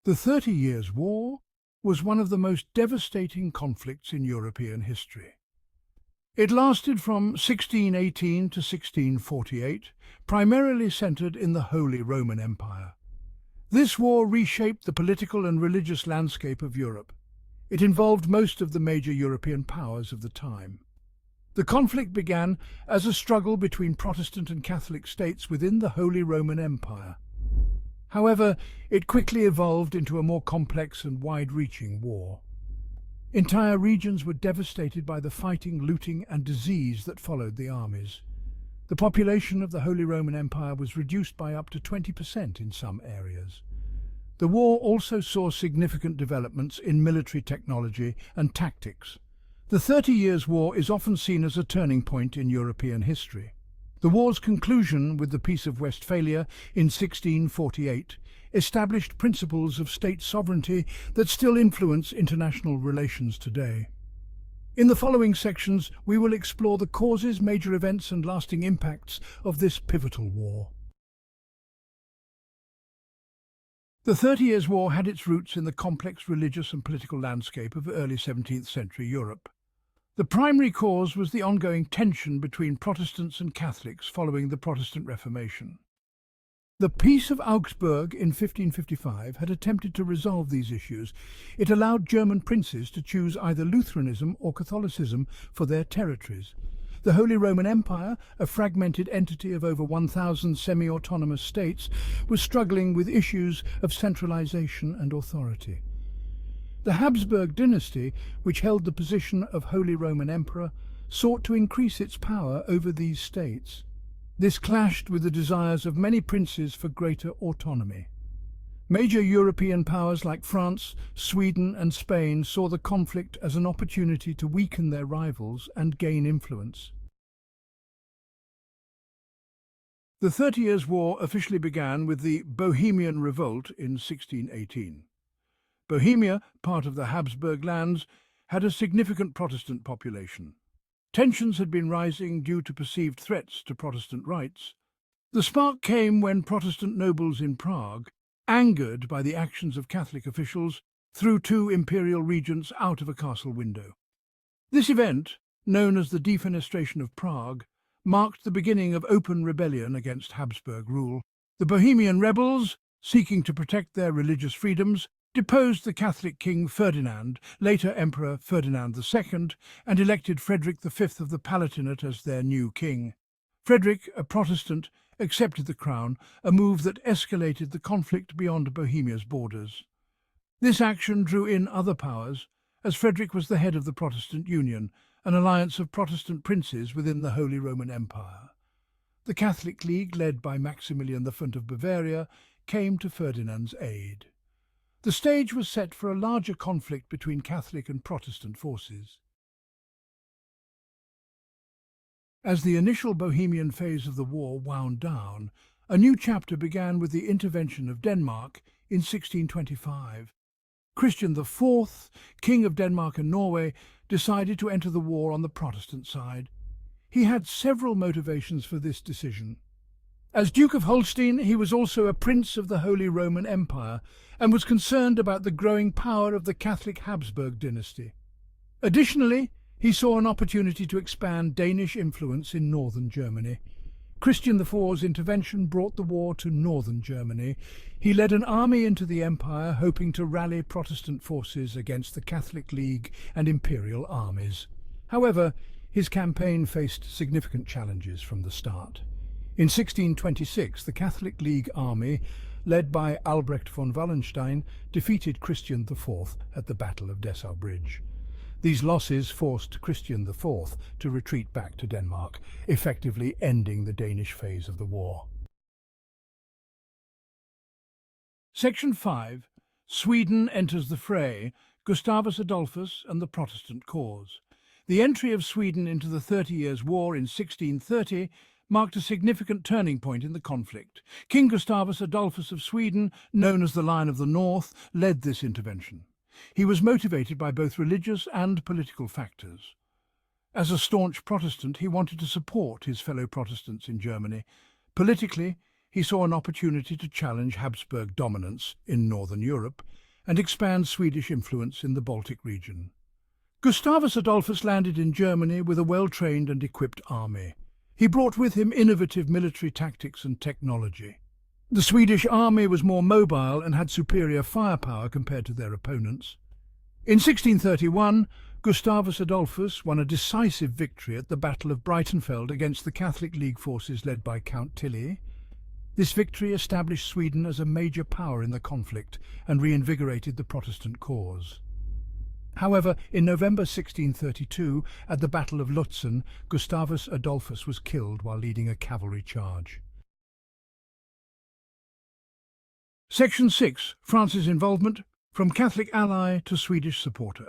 The 30 Years' War was one of the most devastating conflicts in European history. It lasted from 1618 to 1648, primarily centred in the Holy Roman Empire. This war reshaped the political and religious landscape of Europe. It involved most of the major European powers of the time. The conflict began as a struggle between Protestant and Catholic states within the Holy Roman Empire. However, it quickly evolved into a more complex and wide-reaching war. Entire regions were devastated by the fighting, looting, and disease that followed the armies. The population of the Holy Roman Empire was reduced by up to 20% in some areas. The war also saw significant developments in military technology and tactics. The 30 Years' War is often seen as a turning point in European history. The war's conclusion with the Peace of Westphalia in 1648 established principles of state sovereignty that still influence international relations today. In the following sections, we will explore the causes, major events, and lasting impacts of this pivotal war. The 30 Years' War had its roots in the complex religious and political landscape of early 17th century Europe. The primary cause was the ongoing tension between Protestants and Catholics following the Protestant Reformation. The Peace of Augsburg in 1555 had attempted to resolve these issues. It allowed German princes to choose either Lutheranism or Catholicism for their territories. The Holy Roman Empire, a fragmented entity of over 1,000 semi-autonomous states, was struggling with issues of centralization and authority. The Habsburg dynasty, which held the position of Holy Roman Emperor, sought to increase its power over these states. This clashed with the desires of many princes for greater autonomy. Major European powers like France, Sweden and Spain saw the conflict as an opportunity to weaken their rivals and gain influence. The 30 Years' War officially began with the Bohemian Revolt in 1618. Bohemia, part of the Habsburg lands, had a significant Protestant population. Tensions had been rising due to perceived threats to Protestant rights. The spark came when Protestant nobles in Prague, angered by the actions of Catholic officials, threw two imperial regents out of a castle window. This event, known as the Defenestration of Prague, marked the beginning of open rebellion against Habsburg rule. The Bohemian rebels, seeking to protect their religious freedoms, deposed the Catholic King Ferdinand, later Emperor Ferdinand II, and elected Frederick V of the Palatinate as their new king. Frederick, a Protestant, accepted the crown, a move that escalated the conflict beyond Bohemia's borders. This action drew in other powers, as Frederick was the head of the Protestant Union, an alliance of Protestant princes within the Holy Roman Empire. The Catholic League, led by Maximilian I of Bavaria, came to Ferdinand's aid. The stage was set for a larger conflict between Catholic and Protestant forces. As the initial Bohemian phase of the war wound down, a new chapter began with the intervention of Denmark in 1625. Christian IV, King of Denmark and Norway, decided to enter the war on the Protestant side. He had several motivations for this decision. As Duke of Holstein, he was also a prince of the Holy Roman Empire and was concerned about the growing power of the Catholic Habsburg dynasty. Additionally, he saw an opportunity to expand Danish influence in northern Germany. Christian IV's intervention brought the war to northern Germany. He led an army into the empire, hoping to rally Protestant forces against the Catholic League and imperial armies. However, his campaign faced significant challenges from the start. In 1626, the Catholic League army, led by Albrecht von Wallenstein, defeated Christian IV at the Battle of Dessau Bridge. These losses forced Christian IV to retreat back to Denmark, effectively ending the Danish phase of the war. Section 5. Sweden enters the fray, Gustavus Adolphus and the Protestant cause. The entry of Sweden into the 30 Years' War in 1630 marked a significant turning point in the conflict. King Gustavus Adolphus of Sweden, known as the Lion of the North, led this intervention. He was motivated by both religious and political factors. As a staunch Protestant, he wanted to support his fellow Protestants in Germany. Politically, he saw an opportunity to challenge Habsburg dominance in northern Europe and expand Swedish influence in the Baltic region. Gustavus Adolphus landed in Germany with a well-trained and equipped army. He brought with him innovative military tactics and technology. The Swedish army was more mobile and had superior firepower compared to their opponents. In 1631, Gustavus Adolphus won a decisive victory at the Battle of Breitenfeld against the Catholic League forces led by Count Tilly. This victory established Sweden as a major power in the conflict and reinvigorated the Protestant cause. However, in November 1632, at the Battle of Lutzen, Gustavus Adolphus was killed while leading a cavalry charge. Section 6. France's involvement, from Catholic ally to Swedish supporter.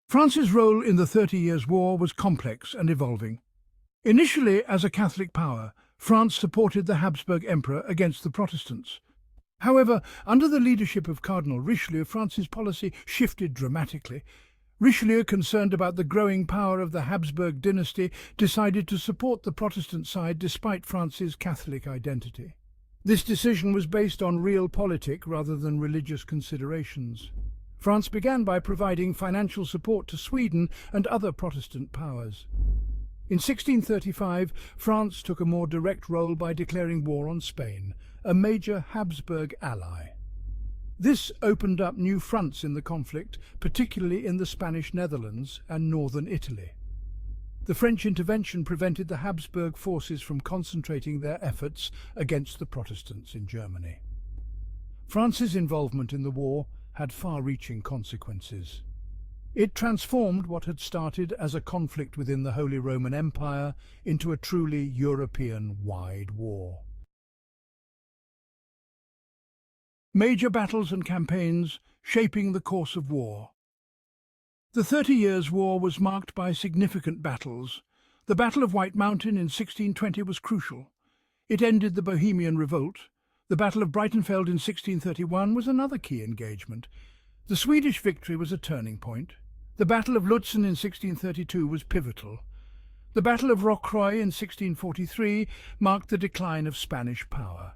France's role in the 30 Years' War was complex and evolving. Initially as a Catholic power, France supported the Habsburg Emperor against the Protestants. However, under the leadership of Cardinal Richelieu, France's policy shifted dramatically. Richelieu, concerned about the growing power of the Habsburg dynasty, decided to support the Protestant side despite France's Catholic identity. This decision was based on realpolitik rather than religious considerations. France began by providing financial support to Sweden and other Protestant powers. In 1635, France took a more direct role by declaring war on Spain, a major Habsburg ally. This opened up new fronts in the conflict, particularly in the Spanish Netherlands and northern Italy. The French intervention prevented the Habsburg forces from concentrating their efforts against the Protestants in Germany. France's involvement in the war had far-reaching consequences. It transformed what had started as a conflict within the Holy Roman Empire into a truly European-wide war. Major battles and campaigns shaping the course of war. The 30 Years' War was marked by significant battles. The Battle of White Mountain in 1620 was crucial. It ended the Bohemian Revolt. The Battle of Breitenfeld in 1631 was another key engagement. The Swedish victory was a turning point. The Battle of Lutzen in 1632 was pivotal. The Battle of Rocroi in 1643 marked the decline of Spanish power.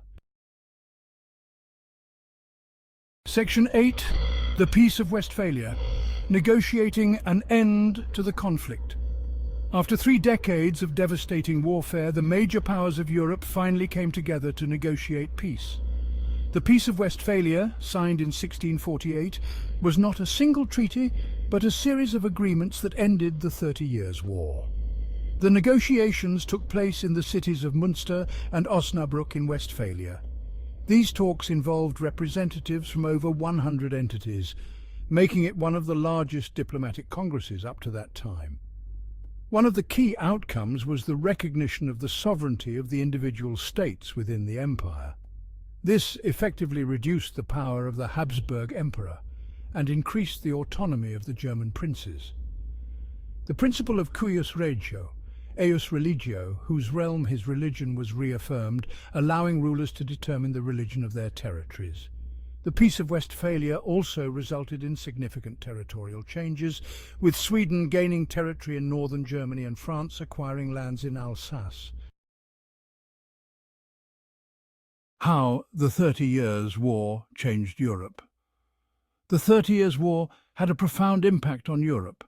Section 8. The Peace of Westphalia. Negotiating an end to the conflict. After 3 decades of devastating warfare, the major powers of Europe finally came together to negotiate peace. The Peace of Westphalia, signed in 1648, was not a single treaty, but a series of agreements that ended the 30 Years' War. The negotiations took place in the cities of Münster and Osnabrück in Westphalia. These talks involved representatives from over 100 entities, making it one of the largest diplomatic congresses up to that time. One of the key outcomes was the recognition of the sovereignty of the individual states within the empire. This effectively reduced the power of the Habsburg Emperor and increased the autonomy of the German princes. The principle of cuius regio, eius religio, whose realm his religion, was reaffirmed, allowing rulers to determine the religion of their territories. The Peace of Westphalia also resulted in significant territorial changes, with Sweden gaining territory in northern Germany and France acquiring lands in Alsace. How the 30 Years' War changed Europe. The 30 Years' War had a profound impact on Europe.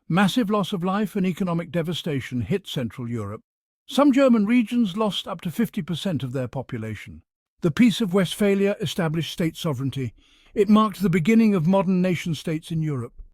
Massive loss of life and economic devastation hit Central Europe. Some German regions lost up to 50% of their population. The Peace of Westphalia established state sovereignty. It marked the beginning of modern nation-states in Europe.